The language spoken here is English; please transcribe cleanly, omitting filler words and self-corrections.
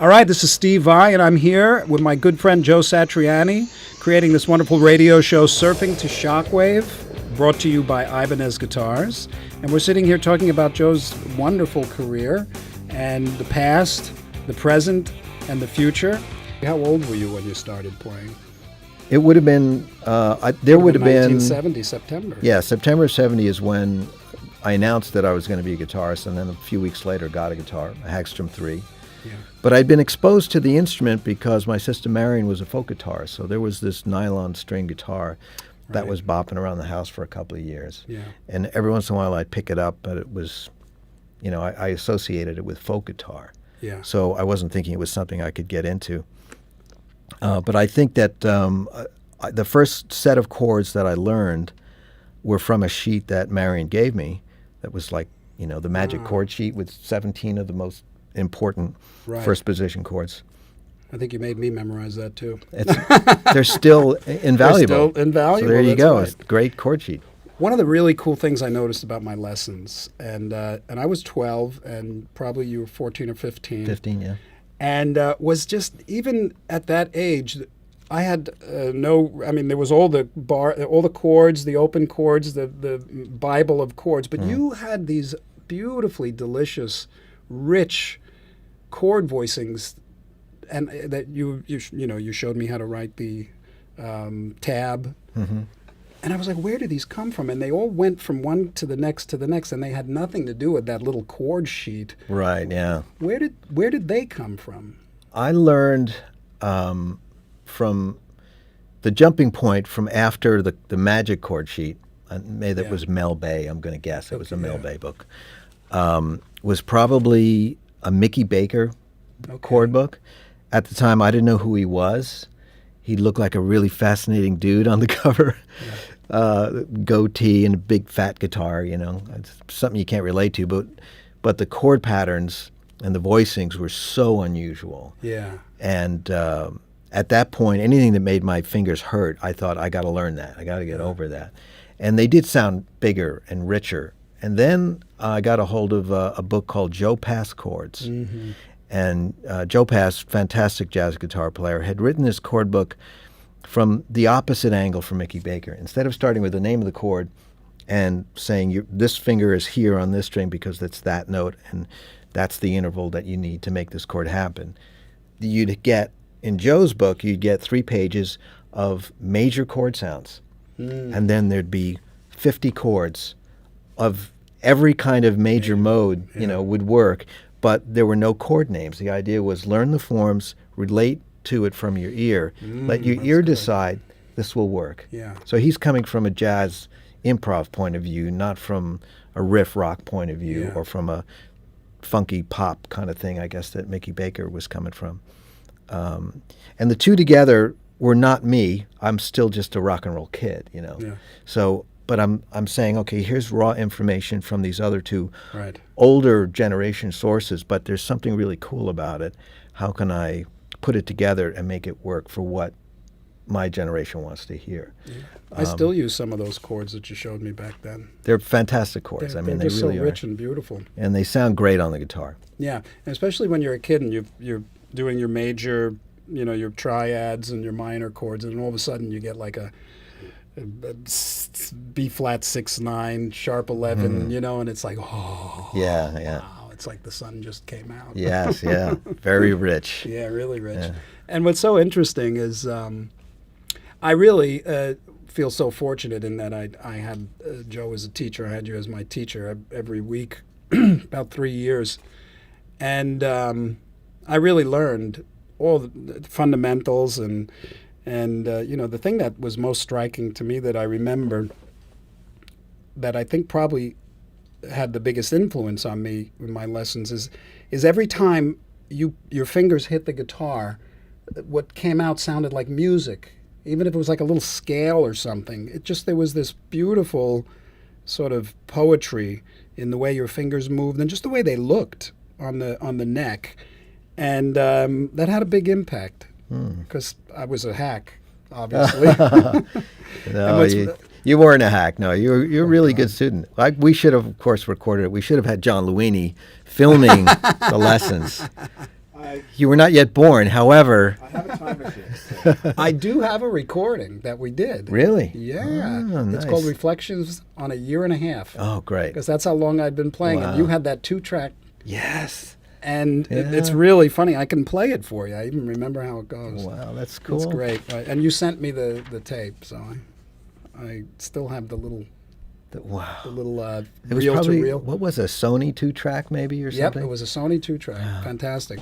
All right, this is Steve Vai, and I'm here with my good friend Joe Satriani, creating this wonderful radio show, Surfing to Shockwave, brought to you by Ibanez Guitars. And we're sitting here talking about Joe's wonderful career and the past, the present, and the future. How old were you when you started playing? It would have been, there would have been... 1970, September. Yeah, September 70 is when I announced that I was going to be a guitarist, and then a few weeks later got a guitar, a Hagstrom 3. Yeah. But I'd been exposed to the instrument because my sister Marion was a folk guitarist, so there was this nylon string guitar that was bopping around the house for a couple of years. Yeah. And every once in a while I'd pick it up, but it was, you know, I associated it with folk guitar. Yeah. So I wasn't thinking it was something I could get into. But I think that the first set of chords that I learned were from a sheet that Marion gave me that was like, you know, the magic chord sheet with 17 of the most important first position chords. I think you made me memorize that too. They're still invaluable. They're still invaluable. So there you go. Right. It's a great chord sheet. One of the really cool things I noticed about my lessons, and I was 12, and probably you were 14 or 15. 15, yeah. And was just, even at that age, I had there was all the chords, the open chords, the Bible of chords, but you had these beautifully delicious, rich chord voicings, and that you showed me how to write the tab. Mm-hmm. And I was like, where did these come from? And they all went from one to the next, and they had nothing to do with that little chord sheet. Right, yeah. Where did they come from? I learned from the jumping point from after the magic chord sheet. That was Mel Bay, I'm going to guess. It was a Mel Bay book. Was probably a Mickey Baker chord book. At the time, I didn't know who he was. He looked like a really fascinating dude on the cover. Yeah. Goatee and a big fat guitar, you know. It's something you can't relate to, but the chord patterns and the voicings were so unusual. Yeah. And at that point, anything that made my fingers hurt, I thought, I got to learn that. I got to get over that. And they did sound bigger and richer. And then I got a hold of a book called Joe Pass Chords. Mm-hmm. And Joe Pass, fantastic jazz guitar player, had written this chord book from the opposite angle from Mickey Baker. Instead of starting with the name of the chord and saying this finger is here on this string because that's that note and that's the interval that you need to make this chord happen, you'd get, in Joe's book, you'd get 3 pages of major chord sounds. And then there'd be 50 chords of every kind of major mode, you know, would work, but there were no chord names. The idea was learn the forms, relate to it from your ear, let your ear decide this will work. Yeah. So he's coming from a jazz improv point of view, not from a riff rock point of view or from a funky pop kind of thing, I guess, that Mickey Baker was coming from. And the two together were not me. I'm still just a rock and roll kid, you know. Yeah. So, but I'm saying, okay, here's raw information from these other two older generation sources, but there's something really cool about it. How can I put it together and make it work for what my generation wants to hear? Yeah. I still use some of those chords that you showed me back then. They're fantastic chords. They're they just really so rich are. and beautiful. And they sound great on the guitar. Yeah, and especially when you're a kid and you're doing your major, you know, your triads and your minor chords, and all of a sudden you get like a B flat 6/9, sharp 11, you know, and it's like, oh, yeah. Wow, it's like the sun just came out. Yes, yeah, very rich. Yeah, really rich. Yeah. And what's so interesting is I really feel so fortunate in that I had Joe as a teacher. I had you as my teacher every week, about 3 years, and I really learned all the fundamentals and you know, the thing that was most striking to me that I remember that I think probably had the biggest influence on me in my lessons is every time your fingers hit the guitar, what came out sounded like music, even if it was like a little scale or something. There was this beautiful sort of poetry in the way your fingers moved and just the way they looked on the neck, and that had a big impact. Because I was a hack, obviously. No, you weren't a hack. No, you're a really good student. We should have, of course, recorded it. We should have had John Luini filming the lessons. You were not yet born. However, I have a time machine. I do have a recording that we did. really? Yeah. Oh, It's nice. called Reflections on a Year and a Half. Oh, great. Because that's how long I'd been playing. Wow. And you had that 2-track. Yes. And it's Yeah. really funny. I can play it for you. I even remember how it goes. Wow, that's cool. It's great. Right. And you sent me the tape, so I still have the little Wow. it was It was reel probably, to reel. what was a Sony 2-track maybe or Yep, something? it was a Sony 2-track. Fantastic.